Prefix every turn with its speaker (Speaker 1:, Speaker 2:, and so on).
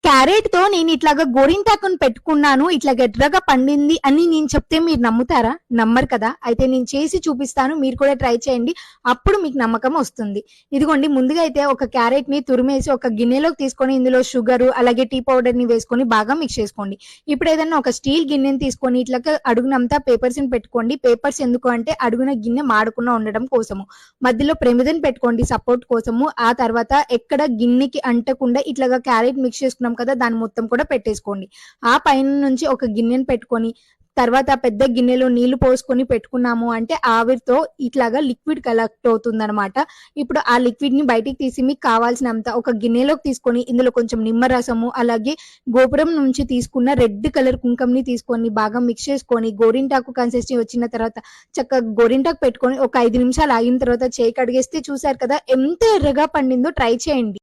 Speaker 1: Carrot తో నేను ఇట్లాగా గోరింటాకును పెట్టుకున్నాను, ఇట్లా ఎర్రగా పండింది అని నేను చెప్తే మీరు నమ్ముతారా? నమ్మరు కదా. అయితే నేను చేసి చూపిస్తాను, మీరు కూడా ట్రై చేయండి, అప్పుడు మీకు నమ్మకం వస్తుంది. ఇదిగోండి, ముందుగా అయితే ఒక క్యారెట్ ని తురిమేసి ఒక గిన్నెలోకి తీసుకొని ఇందులో షుగర్ అలాగే టీ పౌడర్ ని వేసుకొని బాగా మిక్స్ చేసుకోండి. ఇప్పుడు ఏదైనా ఒక స్టీల్ గిన్నెని తీసుకొని ఇట్లా అడుగునంతా పేపర్స్ ని పెట్టుకోండి. పేపర్స్ ఎందుకు అంటే అడుగున గిన్నె మాడకుండా ఉండడం కోసము. మధ్యలో ప్రమిదను పెట్టుకోండి సపోర్ట్ కోసము. ఆ తర్వాత ఎక్కడ గిన్నెకి అంటకుండా ఇట్లాగా క్యారెట్ మిక్స్ చేసుకున్నాం కదా, దాన్ని మొత్తం కూడా పెట్టేసుకోండి. ఆ పైన నుంచి ఒక గిన్నెని పెట్టుకొని తర్వాత పెద్ద గిన్నెలో నీళ్లు పోసుకొని పెట్టుకున్నాము అంటే ఆవిరితో ఇట్లాగా లిక్విడ్ కలెక్ట్ అవుతుంది అనమాట. ఇప్పుడు ఆ లిక్విడ్ ని బయటికి తీసి మీకు కావాల్సినంత ఒక గిన్నెలోకి తీసుకొని ఇందులో కొంచెం నిమ్మరసము అలాగే గోపురం నుంచి తీసుకున్న రెడ్ కలర్ కుంకంని తీసుకొని బాగా మిక్స్ చేసుకొని గోరింటాకు కన్సిస్టెన్సీ వచ్చిన తర్వాత చక్కగా గోరింటాకు పెట్టుకొని ఒక 5 నిమిషాలు ఆగిన తర్వాత చేయి కడిగేస్తే చూసారు కదా ఎంత ఎర్రగా పండిందో. ట్రై చేయండి.